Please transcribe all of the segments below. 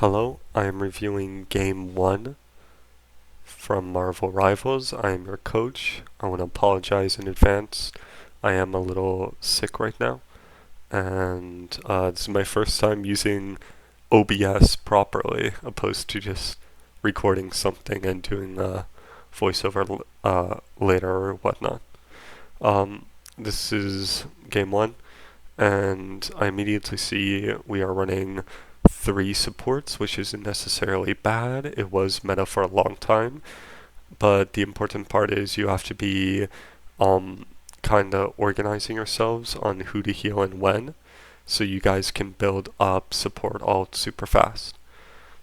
Hello, I am reviewing Game 1 from Marvel Rivals. I am your coach. I want to apologize in advance. I am a little sick right now, and this is my first time using OBS properly, opposed to just recording something and doing voiceover later or whatnot. This is Game 1, and I immediately see we are running 3 supports, which isn't necessarily bad. It was meta for a long time, but the important part is you have to be kind of organizing yourselves on who to heal and when, so you guys can build up support alt super fast.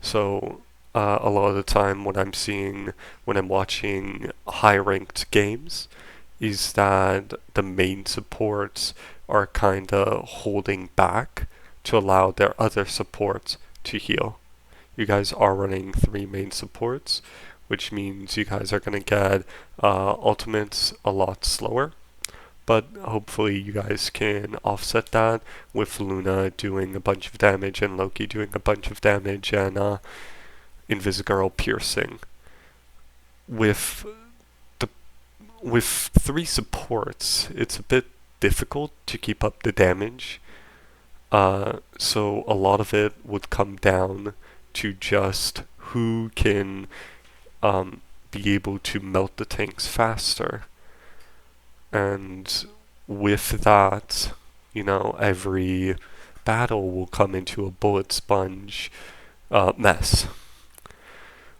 So a lot of the time what I'm seeing when I'm watching high ranked games is that the main supports are kind of holding back to allow their other supports to heal. You guys are running 3 main supports, which means you guys are going to get ultimates a lot slower, but hopefully you guys can offset that with Luna doing a bunch of damage and Loki doing a bunch of damage and Invisigirl piercing. With 3 supports, it's a bit difficult to keep up the damage. So a lot of it would come down to just who can be able to melt the tanks faster. And with that, every battle will come into a bullet sponge mess.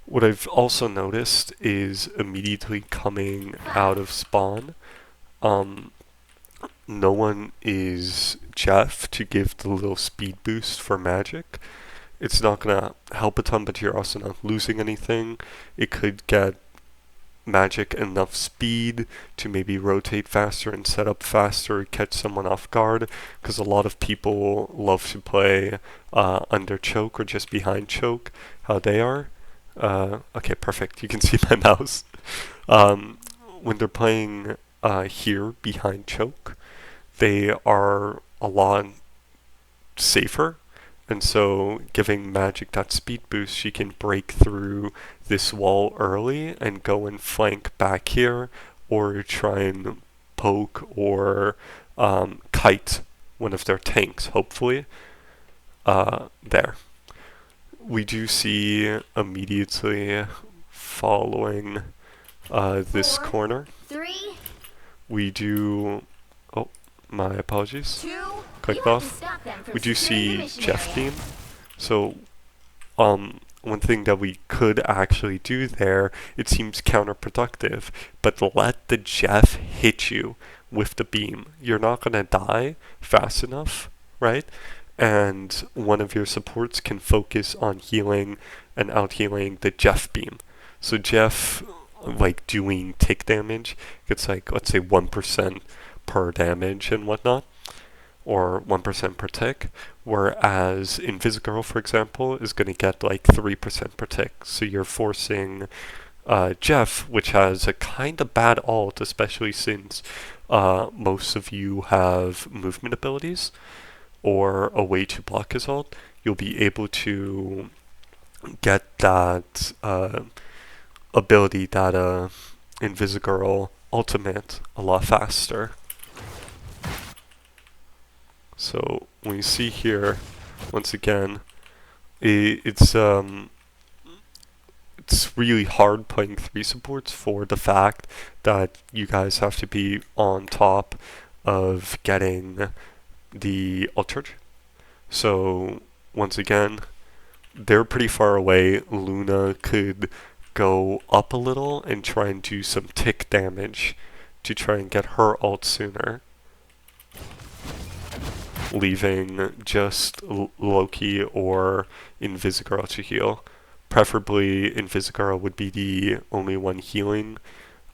What I've also noticed is immediately coming out of spawn, no one is Jeff to give the little speed boost for magic. It's not going to help a ton, but you're also not losing anything. It could get magic enough speed to maybe rotate faster and set up faster, catch someone off guard, because a lot of people love to play under choke or just behind choke, how they are. Okay, perfect. You can see my mouse. When they're playing here behind choke, they are a lot safer, and so giving Magic that speed boost, she can break through this wall early and go and flank back here, or try and poke or kite one of their tanks, hopefully. There. We do see immediately following this corner. 3, We do... Oh, my apologies. 2, Clicked off. We do see Jeff Beam. So, one thing that we could actually do there, it seems counterproductive, but let the Jeff hit you with the beam. You're not going to die fast enough, right? And one of your supports can focus on healing and out-healing the Jeff beam. So Jeff, doing tick damage, gets let's say 1% per damage and whatnot, or 1% per tick, whereas Invisigirl, for example, is going to get 3% per tick. So you're forcing Jeff, which has a kind of bad ult, especially since most of you have movement abilities or a way to block his ult, you'll be able to get that ability, that Invisigirl ultimate, a lot faster. So when you see here, once again, it's really hard playing 3 supports for the fact that you guys have to be on top of getting the ult. So once again, they're pretty far away. Luna could go up a little and try and do some tick damage to try and get her ult sooner, leaving just Loki or Invisigirl to heal. Preferably Invisigirl would be the only one healing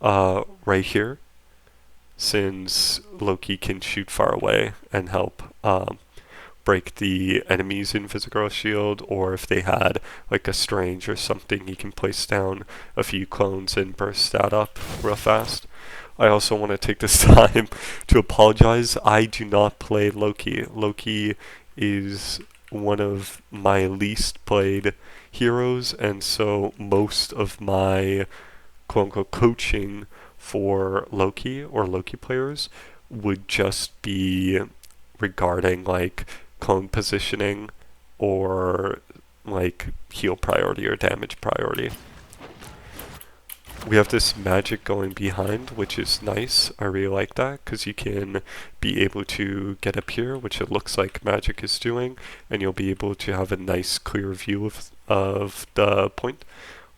right here, since Loki can shoot far away and help break the enemy's Invisigirl shield, or if they had a Strange or something, he can place down a few clones and burst that up real fast. I also want to take this time to apologize. I do not play Loki. Loki is one of my least played heroes, and so most of my quote-unquote coaching for Loki or Loki players would just be regarding like cone positioning or like heal priority or damage priority. We have this magic going behind, which is nice. I really like that because you can be able to get up here, which it looks like magic is doing, and you'll be able to have a nice clear view of the point.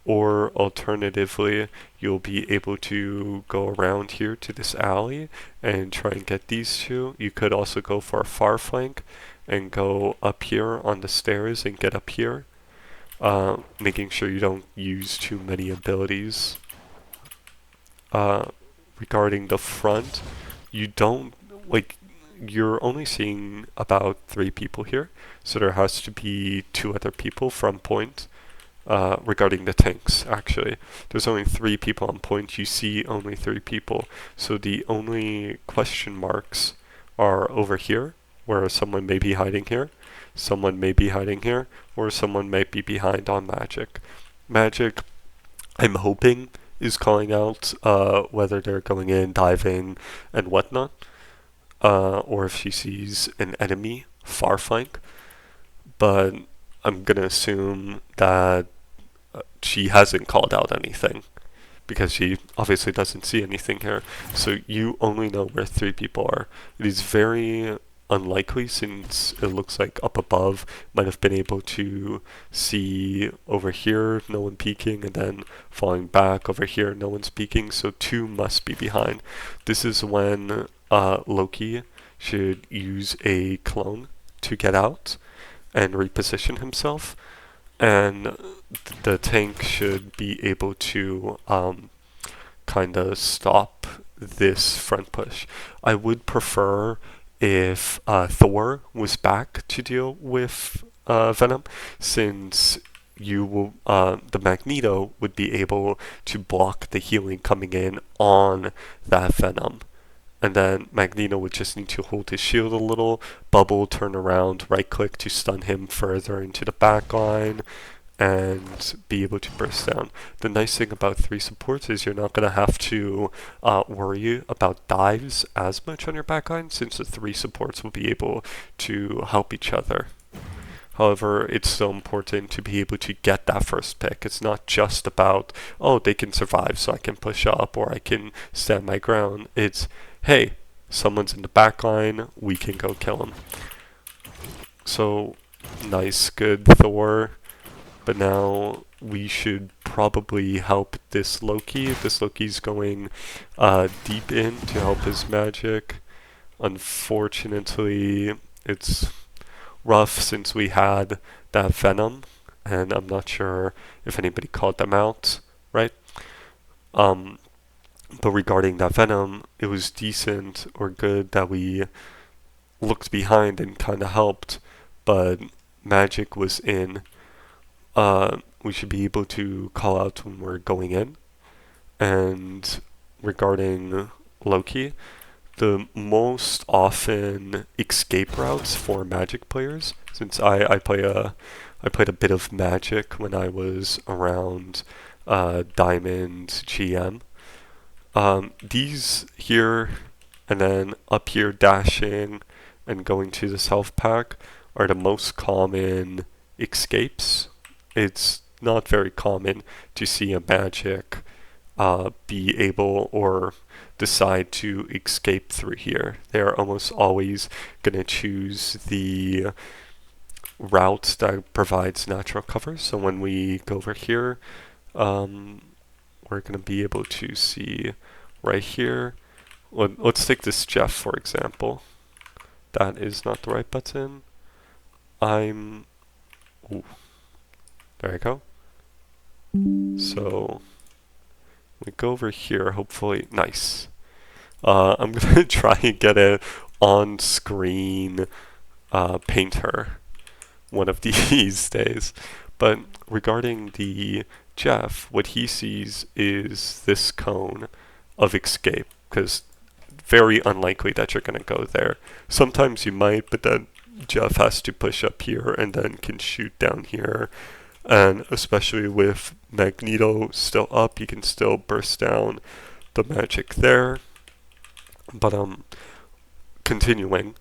Or alternatively, you'll be able to go around here to this alley and try and get these two. You could also go for a far flank and go up here on the stairs and get up here, making sure you don't use too many abilities. Regarding the front, you don't, like, you're only seeing about 3 people here, so there has to be 2 other people from point. Regarding the tanks, actually. There's only 3 people on point. You see only 3 people. So the only question marks are over here, where someone may be hiding here, someone may be hiding here, or someone might be behind on Magic. Magic, I'm hoping, is calling out whether they're going in, diving, and whatnot, or if she sees an enemy far flank. But I'm gonna assume that she hasn't called out anything because she obviously doesn't see anything here. So you only know where 3 people are. It is very unlikely, since it looks like up above might have been able to see over here, no one peeking, and then falling back over here, no one's peeking. So 2 must be behind. This is when Loki should use a clone to get out and reposition himself, and the tank should be able to kind of stop this front push. I would prefer if Thor was back to deal with Venom, since you will, the Magneto would be able to block the healing coming in on that Venom. And then Magneto would just need to hold his shield a little, bubble, turn around, right click to stun him further into the back line, and be able to burst down. The nice thing about 3 supports is you're not going to have to worry about dives as much on your backline, since the 3 supports will be able to help each other. However, it's so important to be able to get that first pick. It's not just about, oh, they can survive so I can push up or I can stand my ground. It's, hey, someone's in the back line, we can go kill him. So, nice, good Thor. But now we should probably help this Loki. This Loki's going deep in to help his magic. Unfortunately, it's rough since we had that Venom, and I'm not sure if anybody called them out, right? But regarding that Venom, it was decent or good that we looked behind and kind of helped, but magic was in. We should be able to call out when we're going in. And regarding Loki, the most often escape routes for Magic players, since I played a bit of Magic when I was around Diamond GM. These here, and then up here dashing and going to the self pack are the most common escapes. It's not very common to see a Magic be able or decide to escape through here. They are almost always going to choose the route that provides natural cover. So when we go over here, we're going to be able to see right here. Let's take this Jeff, for example. That is not the right button. Ooh, there I go. So we go over here, hopefully. Nice. I'm going to try and get an on-screen painter one of these days. But regarding the Jeff, what he sees is this cone of escape, because very unlikely that you're going to go there. Sometimes you might, but then Jeff has to push up here and then can shoot down here. And especially with Magneto still up, you can still burst down the magic there. But continuing,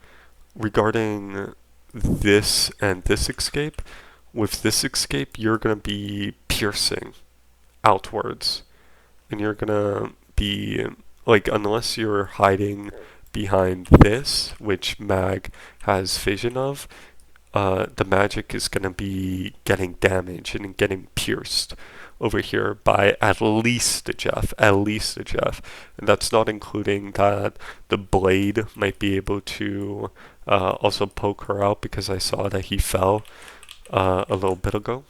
regarding this and this escape, with this escape, you're going to be piercing outwards. And you're going to be, like, unless you're hiding behind this, which Mag has vision of, the magic is going to be getting damaged and getting pierced over here by at least a Jeff, and that's not including that the blade might be able to also poke her out, because I saw that he fell a little bit ago,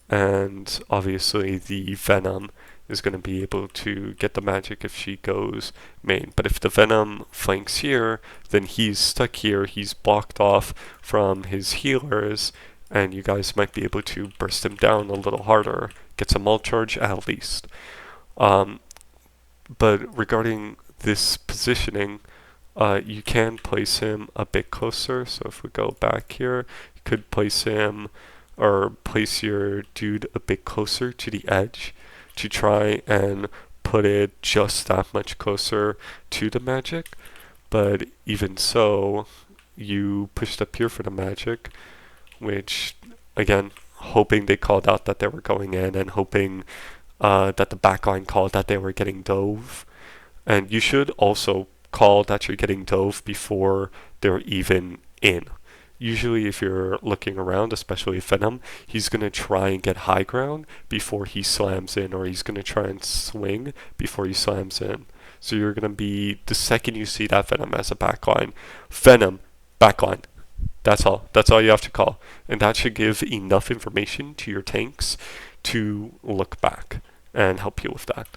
and obviously the Venom is going to be able to get the magic if she goes main. But if the Venom flanks here, then he's stuck here, he's blocked off from his healers, and you guys might be able to burst him down a little harder, get some ult charge at least. But regarding this positioning, you can place him a bit closer. So if we go back here, you could place him, or place your dude a bit closer to the edge to try and put it just that much closer to the magic. But even so, you pushed up here for the magic, which, again, hoping they called out that they were going in, and hoping that the backline called that they were getting dove. And you should also call that you're getting dove before they're even in. Usually if you're looking around, especially Venom, he's going to try and get high ground before he slams in, or he's going to try and swing before he slams in. So you're going to be, the second you see that Venom as a backline, Venom, backline. That's all. That's all you have to call. And that should give enough information to your tanks to look back and help you with that.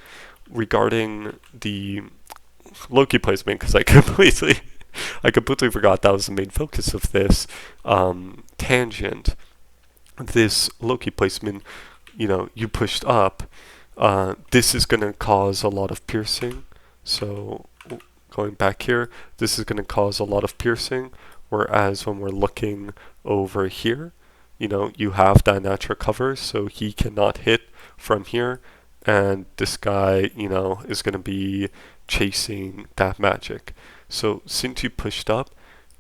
Regarding the Loki placement, because I completely forgot that was the main focus of this tangent. This Loki placement, you pushed up. This is going to cause a lot of piercing. So going back here, this is going to cause a lot of piercing. Whereas when we're looking over here, you have that natural cover, so he cannot hit from here. And this guy, is going to be chasing that magic. So since you pushed up,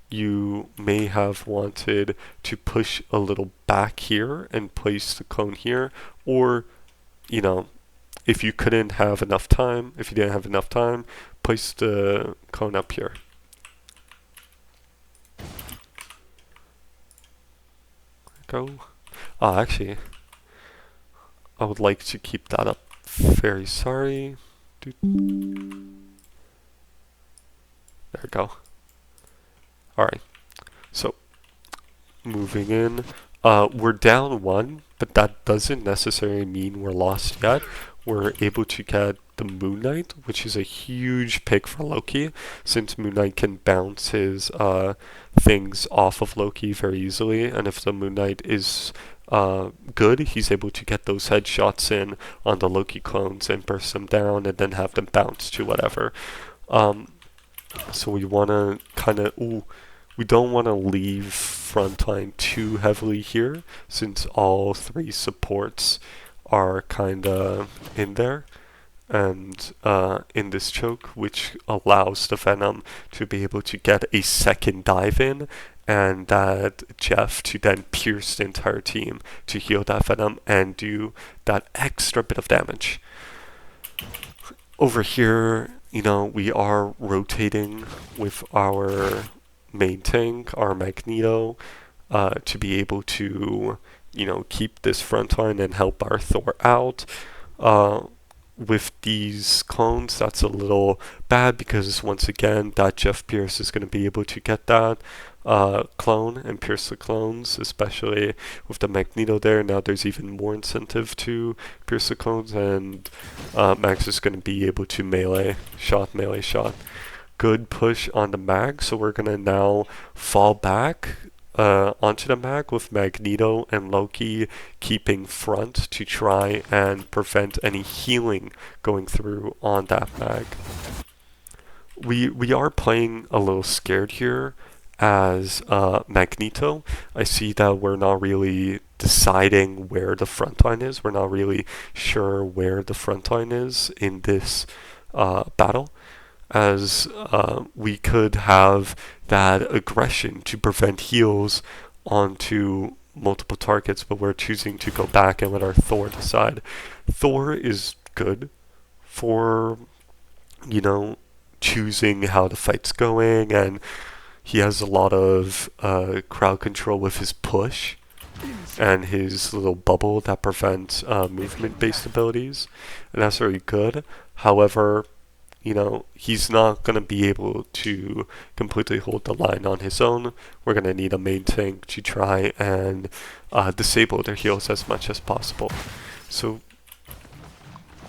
you may have wanted to push a little back here and place the cone here, or, if you didn't have enough time, place the cone up here. Go. Actually, I would like to keep that up. Very sorry. There we go. Alright. So, moving in. We're down 1, but that doesn't necessarily mean we're lost yet. We're able to get the Moon Knight, which is a huge pick for Loki, since Moon Knight can bounce his things off of Loki very easily, and if the Moon Knight is good, he's able to get those headshots in on the Loki clones and burst them down and then have them bounce to whatever. So we want to we don't want to leave frontline too heavily here, since all 3 supports are kind of in there and in this choke, which allows the Venom to be able to get a second dive in, and that Jeff to then pierce the entire team to heal that Venom and do that extra bit of damage. Over here, we are rotating with our main tank, our Magneto, to be able to, keep this front line and help our Thor out. With these clones, that's a little bad, because once again, that Jeff Pierce is going to be able to get that clone and pierce the clones, especially with the Magneto there. Now there's even more incentive to pierce the clones, and Max is going to be able to melee shot. Good push on the Mag, so we're going to now fall back onto the Mag with Magneto and Loki keeping front to try and prevent any healing going through on that Mag. We are playing a little scared here, as Magneto, I see that we're not really deciding where the front line is. We're not really sure where the front line is in this battle, as we could have that aggression to prevent heals onto multiple targets, but we're choosing to go back and let our Thor decide. Thor is good for, you know, choosing how the fight's going, and he has a lot of crowd control with his push and his little bubble that prevents movement-based abilities, and that's very good. However, you know, he's not going to be able to completely hold the line on his own. We're going to need a main tank to try and disable their heals as much as possible. So,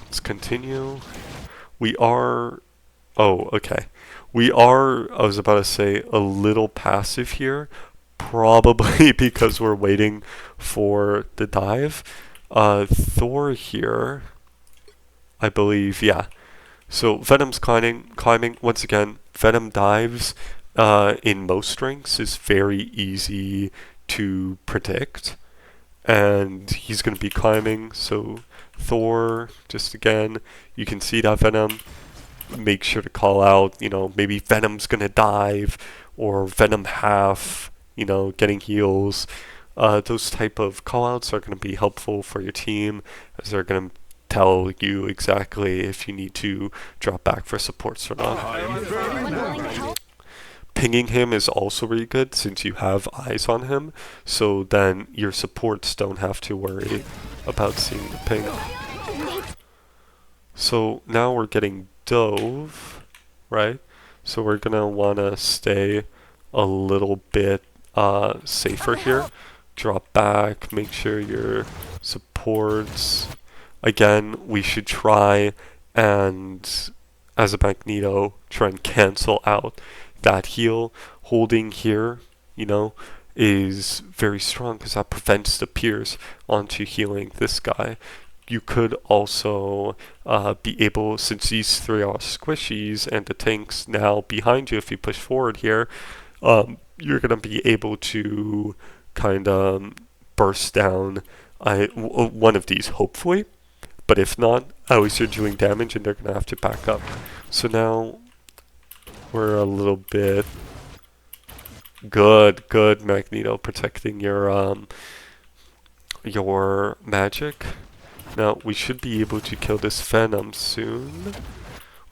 let's continue. We are... Oh, okay. We are, I was about to say, a little passive here. Probably because we're waiting for the dive. Thor here, I believe, yeah. So Venom's climbing. Once again, Venom dives in most ranks is very easy to predict. And he's going to be climbing, so Thor, just again, you can see that Venom. Make sure to call out, you know, maybe Venom's going to dive, or Venom half, you know, getting heals. Those type of callouts are going to be helpful for your team, as they're going to tell you exactly if you need to drop back for supports or not. Pinging him is also really good since you have eyes on him, so then your supports don't have to worry about seeing the ping. So now we're getting dove, right? So we're gonna wanna stay a little bit safer here. Drop back, make sure your supports. Again, we should try and, as a Magneto, try and cancel out that heal. Holding here, you know, is very strong because that prevents the Pierce onto healing this guy. You could also be able, since these three are squishies and the tank's now behind you, if you push forward here, you're going to be able to kind of burst down one of these, hopefully. But if not, at least you're doing damage and they're going to have to back up. So now we're a little bit good Magneto, protecting your magic. Now we should be able to kill this Venom soon.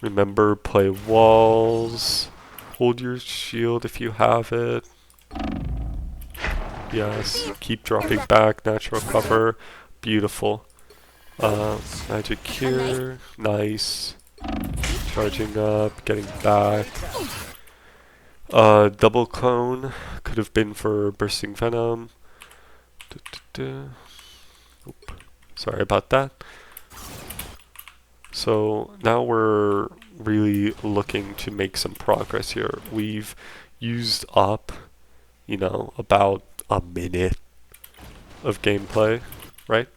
Remember, play walls. Hold your shield if you have it. Yes, keep dropping back, natural cover. Beautiful. Magic here, nice. Charging up, getting back. Double clone could have been for bursting Venom. Oop. Sorry about that. So now we're really looking to make some progress here. We've used up, you know, about a minute of gameplay, right?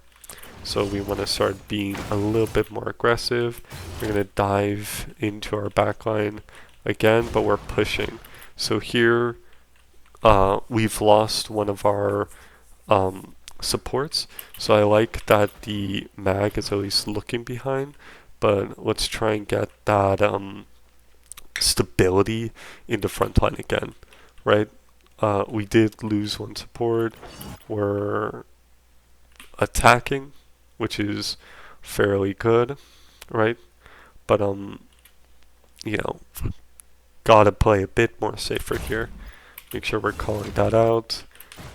So we want to start being a little bit more aggressive. We're going to dive into our backline again, but we're pushing. So here, we've lost one of our supports. So I like that the mag is at least looking behind, but let's try and get that stability in the front line again, right? We did lose one support. We're attacking, which is fairly good, right? But you know, gotta play a bit more safer here. Make sure we're calling that out.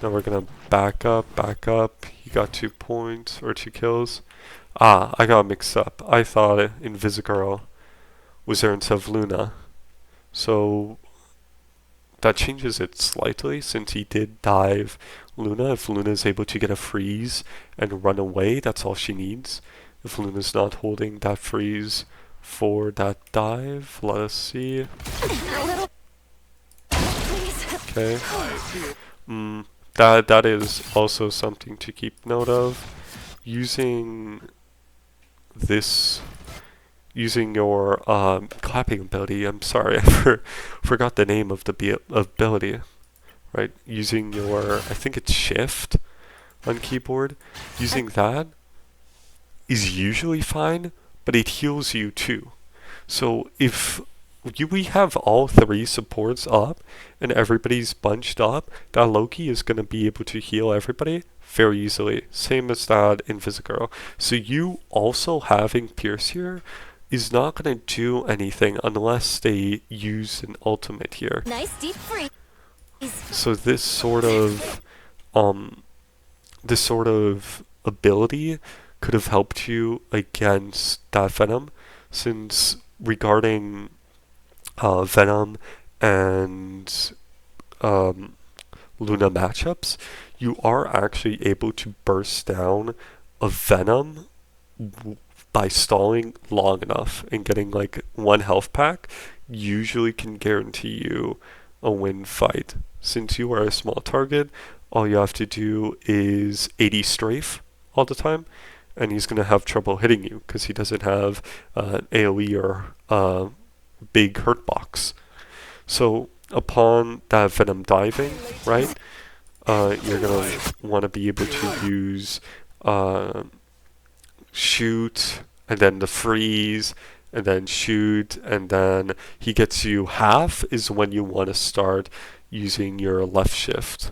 Now we're gonna back up. He got 2 points or 2 kills. Ah, I got mixed up. I thought Invisigirl was there instead of Luna. So that changes it slightly since he did dive Luna. If Luna is able to get a freeze and run away, that's all she needs. If Luna's not holding that freeze for that dive, let us see. Okay. That is also something to keep note of. Using your clapping ability. I'm sorry, I forgot the name of the ability. right? Using your, I think it's shift on keyboard, using that is usually fine, but it heals you too. So if we have all three supports up and everybody's bunched up, that Loki is going to be able to heal everybody very easily. Same as that in Visagirl. So you also having Pierce here is not going to do anything unless they use an ultimate here. Nice deep freeze. So this sort of ability could have helped you against that Venom, since regarding Venom and Luna matchups, you are actually able to burst down a Venom by stalling long enough and getting like one health pack usually can guarantee you a win fight. Since you are a small target, all you have to do is 80 strafe all the time, and he's going to have trouble hitting you because he doesn't have AoE or big hurt box. So upon that Venom diving, right, you're going to want to be able to use shoot, and then the freeze, and then shoot, and then he gets you half is when you want to start using your left shift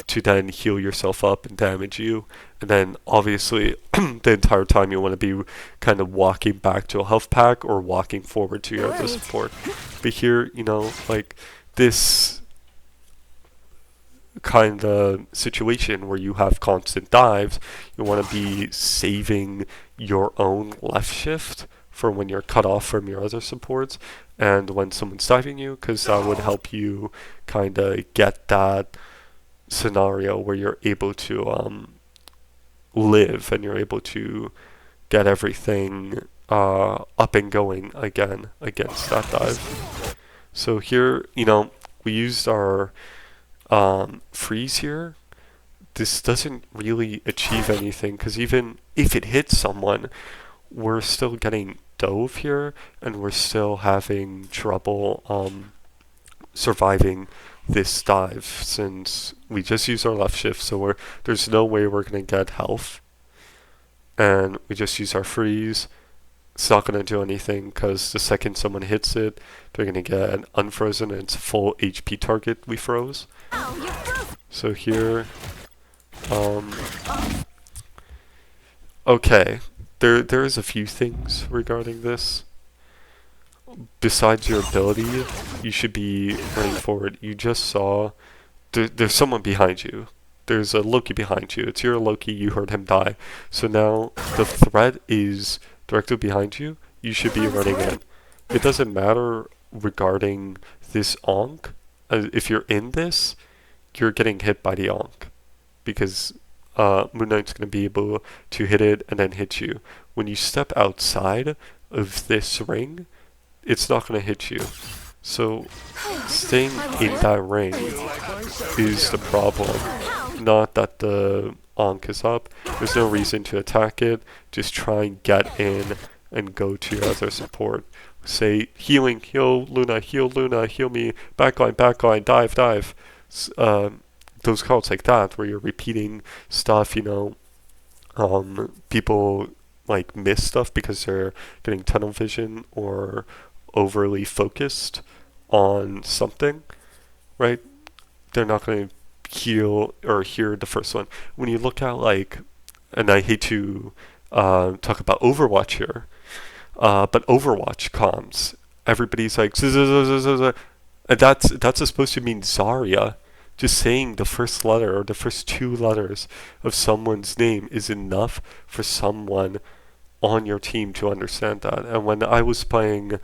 to then heal yourself up and damage you. And then obviously the entire time you want to be kind of walking back to a health pack or walking forward to your other support. But here, you know, like this kind of situation where you have constant dives, you want to be saving your own left shift for when you're cut off from your other supports and when someone's diving you, because that would help you kind of get that scenario where you're able to live and you're able to get everything up and going again against that dive. So here, you know, we used our freeze here. This doesn't really achieve anything because even if it hits someone, we're still getting dove here and we're still having trouble surviving this dive since we just use our left shift, so there's no way we're going to get health, and we just use our freeze. It's not going to do anything because the second someone hits it, they're going to get unfrozen and it's a full HP target we froze. So here, okay, there is a few things regarding this. Besides your ability, you should be running forward. You just saw there's someone behind you. There's a Loki behind you. It's your Loki. You heard him die. So now the threat is directly behind you. You should be running in. It doesn't matter regarding this Ankh. If you're in this, you're getting hit by the Ankh because Moon Knight's going to be able to hit it and then hit you. When you step outside of this ring, it's not going to hit you. So staying in that ring is the problem, not that the Ankh is up. There's no reason to attack it. Just try and get in and go to your other support. Say healing, heal Luna, heal me, backline, dive. Those calls like that where you're repeating stuff, you know, people like miss stuff because they're getting tunnel vision or overly focused on something, right? They're not going to heal or hear the first one. When you look at like, and I hate to talk about Overwatch here, but Overwatch comms, everybody's like, and that's supposed to mean Zarya. Just saying the first letter or the first two letters of someone's name is enough for someone on your team to understand that. And when I was playing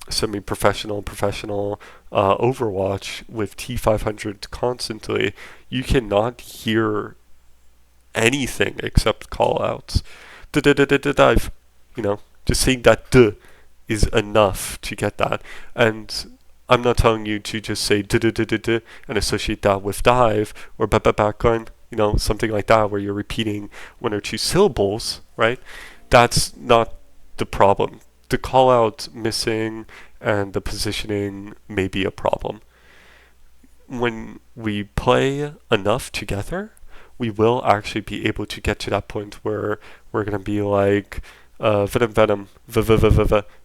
semi-professional, professional Overwatch with T500 constantly, you cannot hear anything except call-outs. Dive, you know, just saying that "duh" is enough to get that. And I'm not telling you to just say "duh" and associate that with dive or backline, you know, something like that where you're repeating one or two syllables, right? That's not the problem. The call out missing and the positioning may be a problem. when we play enough together, we will actually be able to get to that point where we're gonna be like, venom, venom,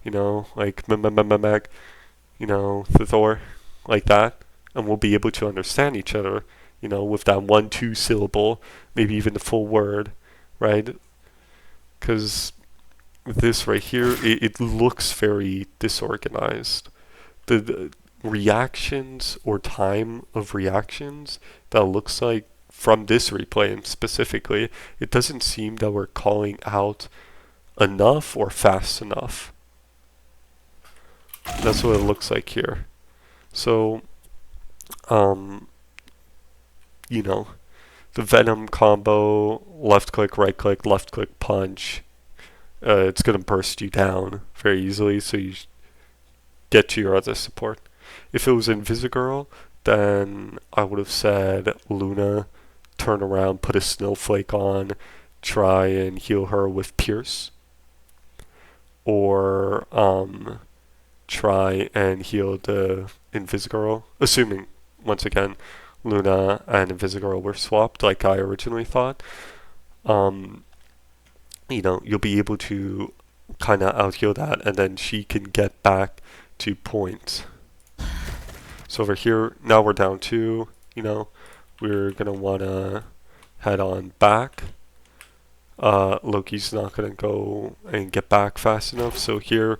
you know, like mag, you know, the Thor, like that, and we'll be able to understand each other, you know, with that 1-2 syllable, maybe even the full word, right? Because this right here, it looks very disorganized. The reactions or time of reactions that looks like from this replay and specifically, it doesn't seem that we're calling out enough or fast enough. That's what it looks like here. So, you know, the Venom combo, left click, left click, punch, it's going to burst you down very easily, so you get to your other support. If it was Invisigirl, then I would have said Luna, turn around, put a snowflake on, try and heal her with Pierce, or try and heal the Invisigirl, assuming, once again, Luna and Invisigirl were swapped like I originally thought. You know, you'll be able to kind of out-heal that, and then she can get back to points. So over here, now we're down 2, you know, we're going to want to head on back. Loki's not going to go and get back fast enough, so here,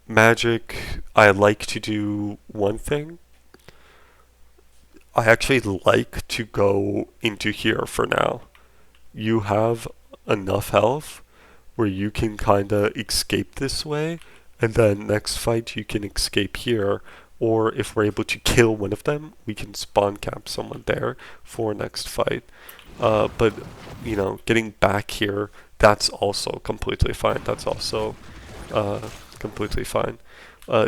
Magic, I like to do one thing. I actually like to go into here for now. You have enough health where you can kind of escape this way, and then next fight you can escape here, or if we're able to kill one of them, we can spawn camp someone there for next fight. But, you know, getting back here, that's also completely fine. That's also completely fine.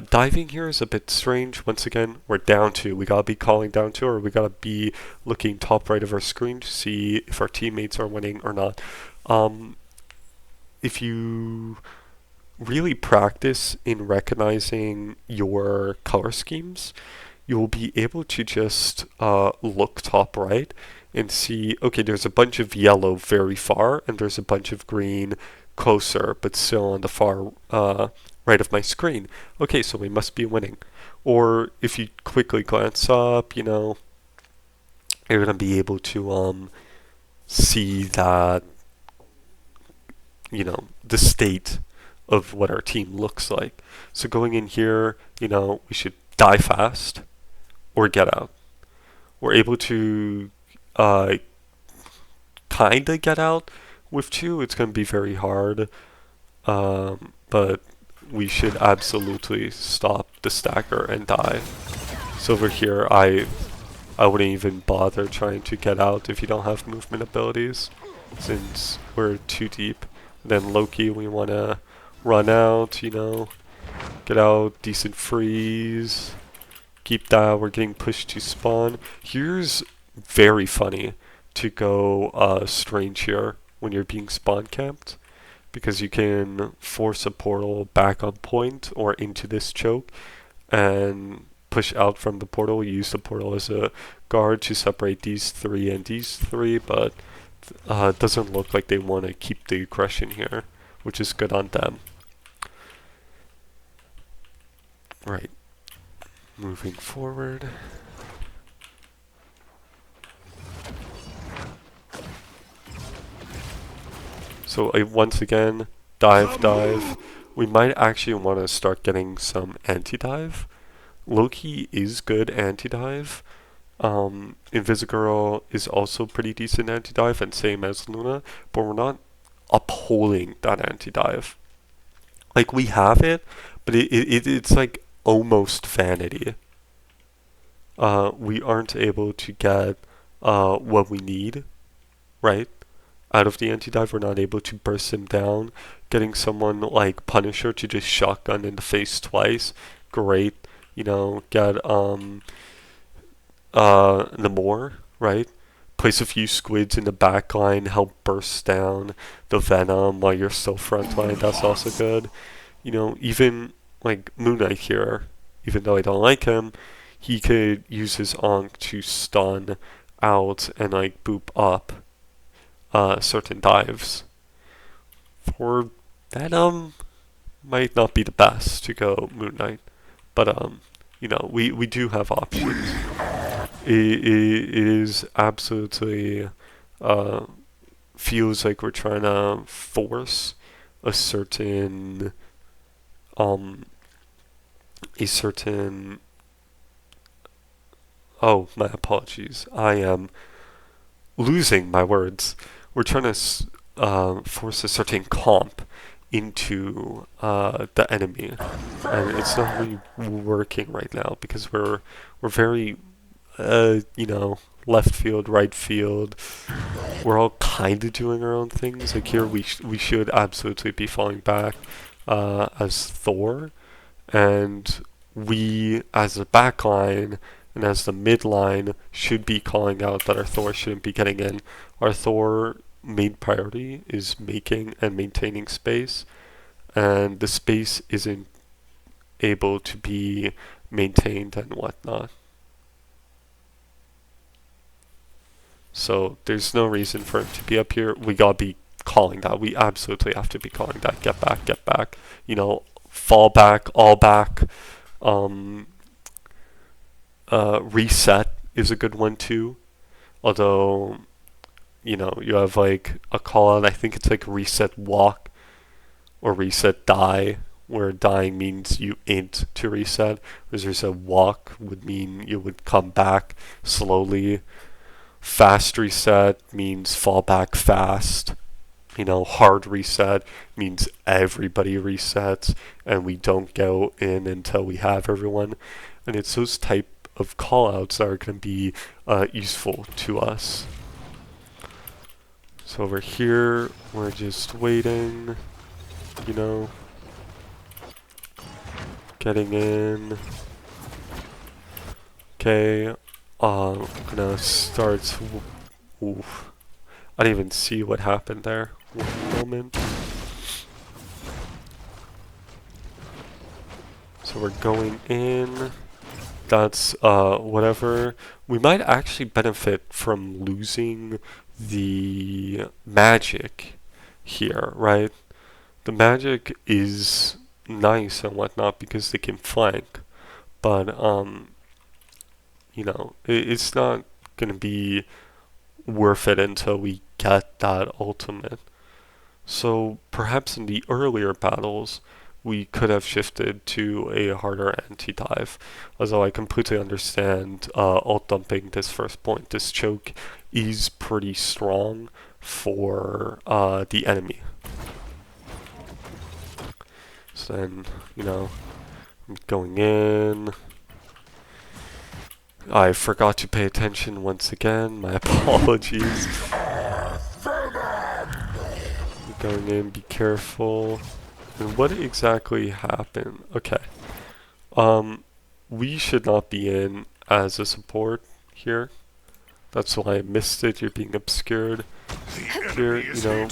Diving here is a bit strange. Once again, we're down 2. We gotta be calling down 2, or we gotta be looking top right of our screen to see if our teammates are winning or not. If you really practice in recognizing your color schemes, you'll be able to just look top right and see, okay, there's a bunch of yellow very far, and there's a bunch of green closer, but still on the far right of my screen. Okay, so we must be winning. Or if you quickly glance up, you know, you're going to be able to see that, you know, the state of what our team looks like. So going in here, you know, we should die fast or get out. We're able to kind of get out with 2. It's going to be very hard, but we should absolutely stop the stacker and die. So over here, I wouldn't even bother trying to get out if you don't have movement abilities, since we're too deep. Then Loki, we want to run out, you know, get out, decent freeze, keep that, we're getting pushed to spawn. Here's very funny to go strange here when you're being spawn camped, because you can force a portal back on point or into this choke and push out from the portal. You use the portal as a guard to separate these 3 and these 3, but it doesn't look like they want to keep the aggression here, which is good on them. Right, moving forward. So once again, dive. We might actually want to start getting some anti-dive. Loki is good anti-dive. Invisigirl is also pretty decent anti-dive, and same as Luna, but we're not upholding that anti-dive. Like, we have it, but it's like almost vanity. We aren't able to get what we need, right? Out of the anti-dive, we're not able to burst him down. Getting someone like Punisher to just shotgun in the face twice, great. You know, get Namor, right? Place a few squids in the back line, help burst down the Venom while you're still front line, that's also good. You know, even like Moon Knight here, even though I don't like him, he could use his Ankh to stun out and like boop up certain dives. For Venom, might not be the best to go Moon Knight, but you know, we do have options. It is absolutely feels like we're trying to force a certain a certain oh, my apologies, I am losing my words. We're trying to force a certain comp into the enemy, and it's not really working right now because we're very you know, left field, right field. We're all kind of doing our own things. Like here, we should absolutely be falling back as Thor, and we as the back line and as the mid line should be calling out that our Thor shouldn't be getting in. Our Thor main priority is making and maintaining space, and the space isn't able to be maintained and whatnot. So there's no reason for him to be up here. We gotta be calling that. We absolutely have to be calling that. Get back, get back. You know, fall back, all back. Reset is a good one too. Although, you know, you have like a call out. I think it's like reset walk or reset die, where dying means you ain't to reset. Whereas reset walk would mean you would come back slowly. Fast reset means fall back fast. You know, hard reset means everybody resets and we don't go in until we have everyone. And it's those type of callouts that are going to be useful to us. So over here, we're just waiting, you know, getting in. Okay, I'm gonna start. Oof. I didn't even see what happened there. 1 moment. So we're going in. That's whatever. We might actually benefit from losing the magic here, right? The magic is nice and whatnot because they can flank, but you know, it's not gonna be worth it until we get that ultimate. So perhaps in the earlier battles, we could have shifted to a harder anti-dive. Although I completely understand ult dumping this first point. This choke is pretty strong for the enemy. So then, you know, I'm going in. I forgot to pay attention once again. My apologies. Going in, be careful. And what exactly happened? Okay. We should not be in as a support here. That's why I missed it. You're being obscured. Here, you know,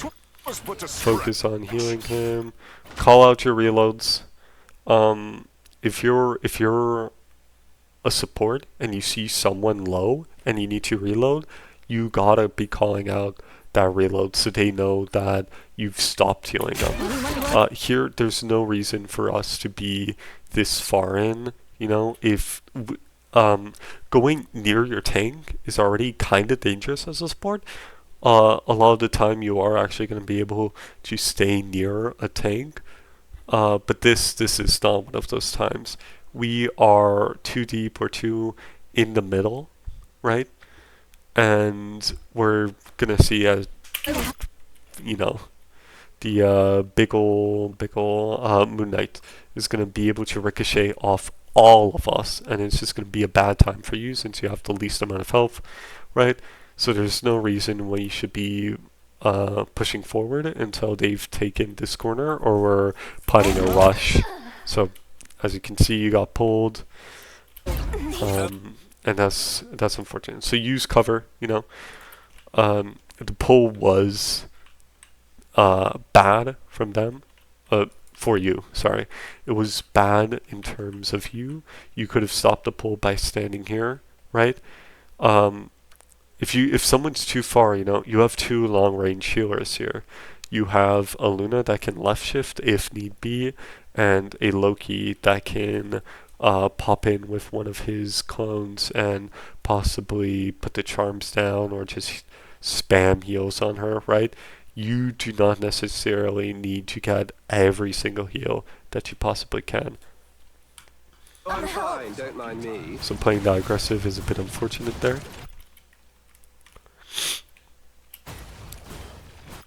focus on healing him. Call out your reloads. If you're a support and you see someone low and you need to reload, you gotta be calling out that reload so they know that you've stopped healing them. Here, there's no reason for us to be this far in. You know, if going near your tank is already kind of dangerous as a support, a lot of the time you are actually going to be able to stay near a tank. But this is not one of those times. We are too deep or too in the middle, right? And we're gonna see as you know, the big ol' Moon Knight is gonna be able to ricochet off all of us, and it's just gonna be a bad time for you since you have the least amount of health, right? So there's no reason why you should be pushing forward until they've taken this corner, or we're planning a rush. So as you can see, you got pulled, and that's unfortunate. So use cover, you know. The pull was bad from them, for you, sorry. It was bad in terms of you. You could have stopped the pull by standing here, right? Um, if someone's too far, you have two long range healers here. You have a Luna that can left shift if need be, and a Loki that can pop in with one of his clones and possibly put the charms down or just spam heals on her, right? You do not necessarily need to get every single heal that you possibly can. I'm fine, don't mind me. So playing that aggressive is a bit unfortunate there.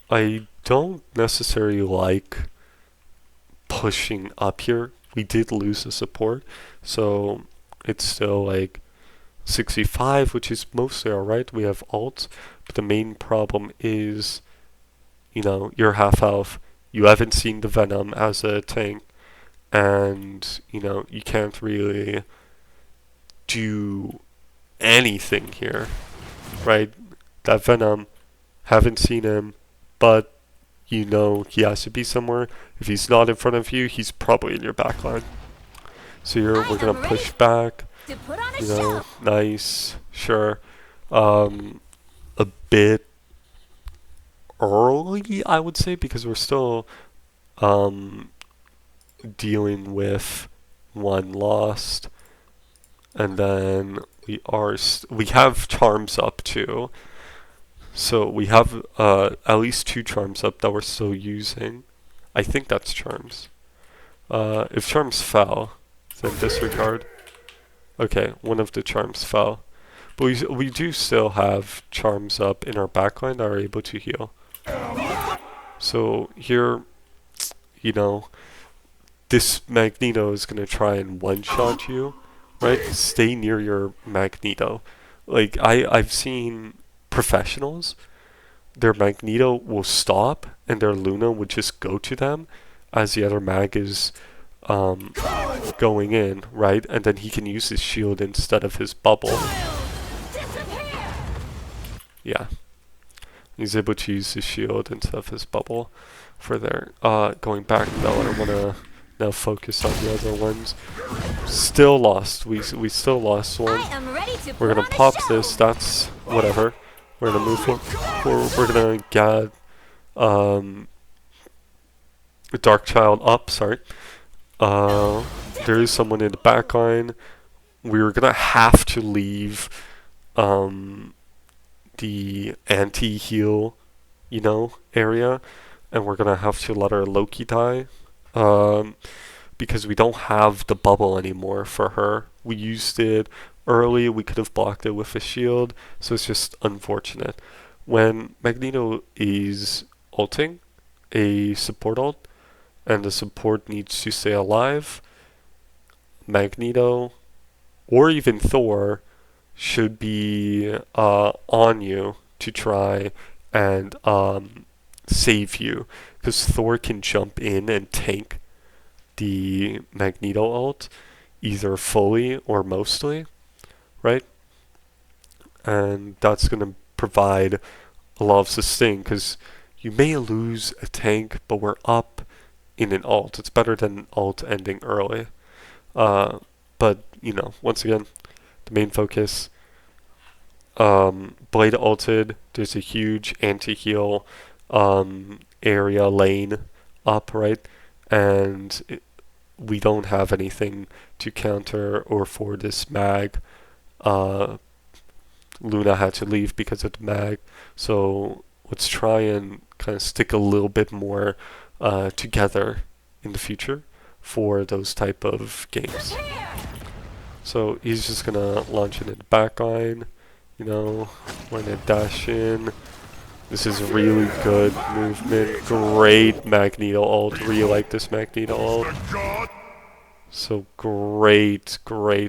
I don't necessarily like pushing up here. We did lose the support, so it's still like 65, which is mostly alright. We have ults, but the main problem is, you're half health. You haven't seen the Venom as a tank, and, you can't really do anything here, right? That Venom, haven't seen him, but he has to be somewhere. If he's not in front of you, he's probably in your backline. So here we're gonna push back. Nice, sure. A bit early, I would say, because we're still dealing with one lost, and then we have charms up too. So we have at least 2 charms up that we're still using. I think that's charms. If charms fell, then disregard. Okay, one of the charms fell. But we do still have charms up in our backline that are able to heal. So here, this Magneto is going to try and one-shot you, right? Stay near your Magneto. Like, I've seen professionals, their Magneto will stop and their Luna would just go to them as the other mag is going in, right? And then he can use his shield instead of his bubble. Yeah. He's able to use his shield instead of his bubble for their going back though. I want to now focus on the other ones. Still lost. We still lost one. We're gonna pop this. That's whatever. We're gonna move forward. We're gonna get Dark Child up. Sorry. There is someone in the back line. We're gonna have to leave the anti-heal, area, and we're gonna have to let our Loki die. Because we don't have the bubble anymore for her. We used it early, we could have blocked it with a shield, so it's just unfortunate. When Magneto is ulting a support ult, and the support needs to stay alive, Magneto, or even Thor, should be on you to try and save you, because Thor can jump in and tank the Magneto ult either fully or mostly, right? And that's going to provide a lot of sustain, because you may lose a tank, but we're up in an ult. It's better than an ult ending early. But, once again, the main focus, Blade ulted, there's a huge anti-heal area lane up, right? And we don't have anything to counter or for this mag. Luna had to leave because of the mag, so let's try and kind of stick a little bit more together in the future for those type of games. So he's just gonna launch it in the back line, we're gonna dash in. This is really good movement. Great Magneto ult. Really like this Magneto ult. So great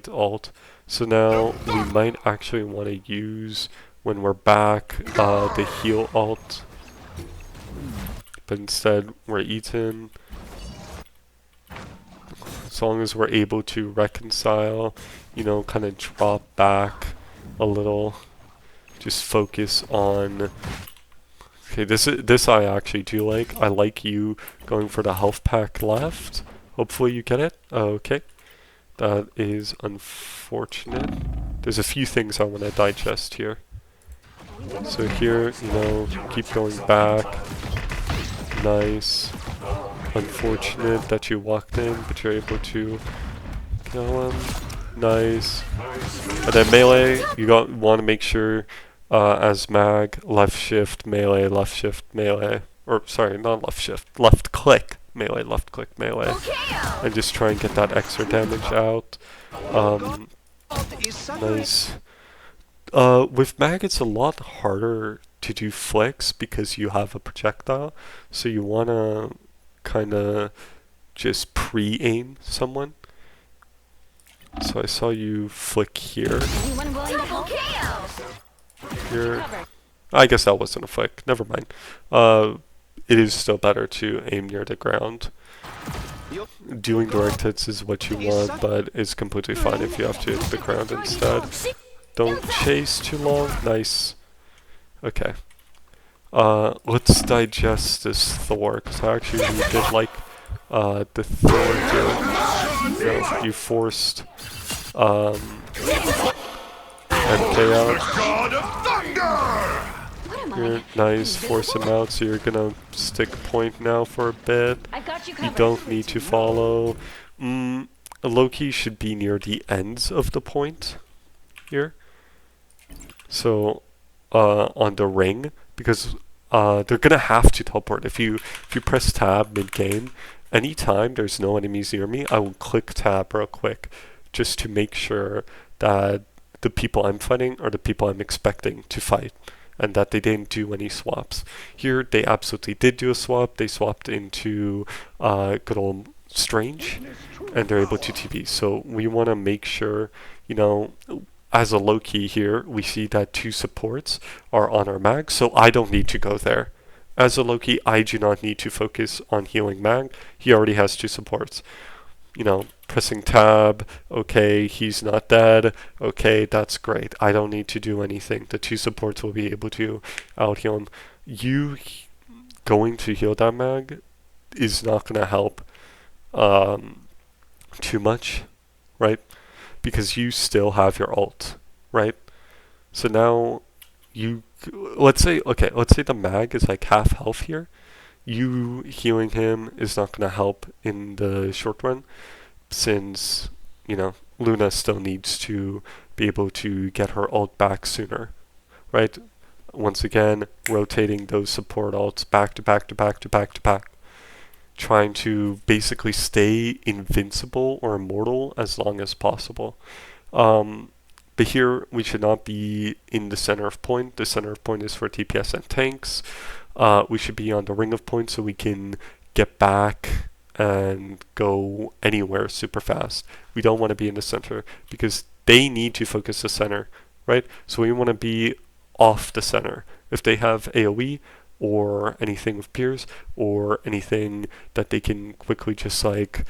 ult. So now we might actually want to use, when we're back, the heal ult. But instead we're eaten. As long as we're able to reconcile, kind of drop back a little. Just focus on Okay, this I actually do like. I like you going for the health pack left. Hopefully you get it. Okay. That is unfortunate. There's a few things I want to digest here. So here, you know, keep going back. Nice. Unfortunate that you walked in, but you're able to kill him. Nice. And then melee, you want to make sure as mag, left shift, melee, left shift, melee. Or, sorry, not left shift, left click, melee, left click, melee. And just try and get that extra damage out. Nice. With mag, it's a lot harder to do flicks because you have a projectile. So you want to kind of just pre-aim someone. So I saw you flick here. Here. I guess that wasn't a flick. Never mind. It is still better to aim near the ground. Doing direct hits is what you want, but it's completely fine if you have to hit the ground instead. Don't chase too long. Nice. Okay. Let's digest this Thor, because I actually really did like the Thor here. You know, you forced MK out. You're nice, force him out, so you're gonna stick point now for a bit. You don't need to follow. Loki should be near the ends of the point here. So on the ring, because they're gonna have to teleport. If you press tab mid game, anytime there's no enemies near me, I will click tab real quick just to make sure that the people I'm fighting are the people I'm expecting to fight, and that they didn't do any swaps. Here they absolutely did do a swap. They swapped into good old Strange, and they're able to TP. So we want to make sure, you know, as a Loki here, we see that 2 supports are on our mag, so I don't need to go there. As a Loki, I do not need to focus on healing mag. He already has 2 supports. You know, pressing tab, okay, he's not dead, okay, that's great. I don't need to do anything. The 2 supports will be able to out-heal him. You going to heal that mag is not going to help too much, right? Because you still have your ult, right? So now let's say the mag is like half health here. You healing him is not going to help in the short run, since, you know, Luna still needs to be able to get her ult back sooner, right? Once again, rotating those support ults back to back to back to back to back, trying to basically stay invincible or immortal as long as possible. But here we should not be in the center of point. The center of point is for TPS and tanks. We should be on the ring of point so we can get back and go anywhere super fast. We don't want to be in the center because they need to focus the center, right? So we want to be off the center. If they have AoE or anything with Piers or anything that they can quickly just like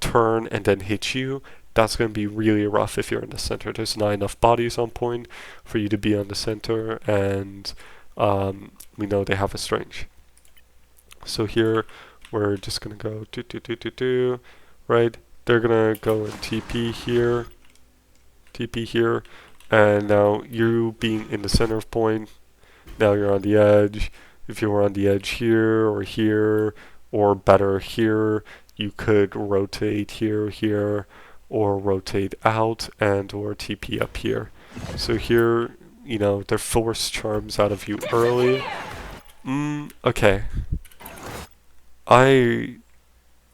turn and then hit you, that's going to be really rough if you're in the center. There's not enough bodies on point for you to be on the center, and we know they have a Strange. So here we're just going to go right? They're going to go and TP here, and now you being in the center of point, now you're on the edge. If you were on the edge here, or better here, you could rotate here, or rotate out and or TP up here. So here, you know, they're forced charms out of you early. Okay. I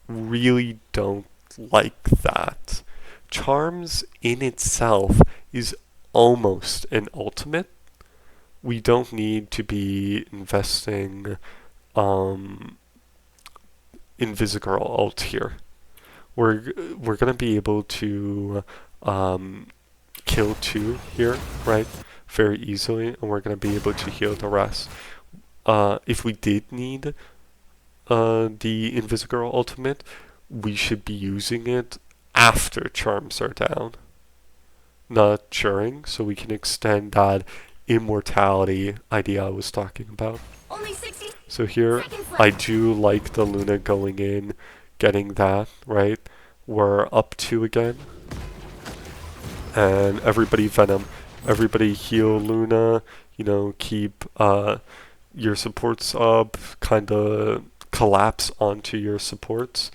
really don't like that. Charms in itself is almost an ultimate. We don't need to be investing Invisigirl ult here. We're gonna be able to kill 2 here, right? Very easily, and we're gonna be able to heal the rest. If we did need the Invisigirl ultimate, we should be using it after charms are down, not during, so we can extend that immortality idea I was talking about. Only 60 So here, seconds I left. do like the Luna going in, getting that, right? We're up 2 again. And everybody Venom. Everybody heal Luna, you know, keep your supports up, kinda collapse onto your supports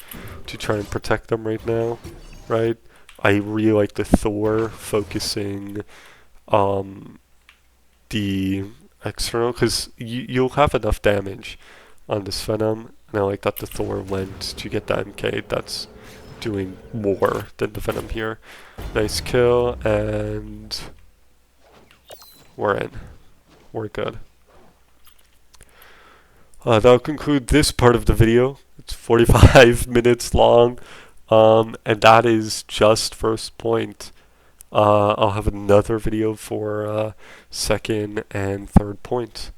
to try and protect them right now, right? I really like the Thor focusing the external, because you'll have enough damage on this Venom, and I like that the Thor went to get the MK. That's doing more than the Venom here. Nice kill, and we're in. We're good. That'll conclude this part of the video. It's 45 minutes long, and that is just first point. I'll have another video for second and third point.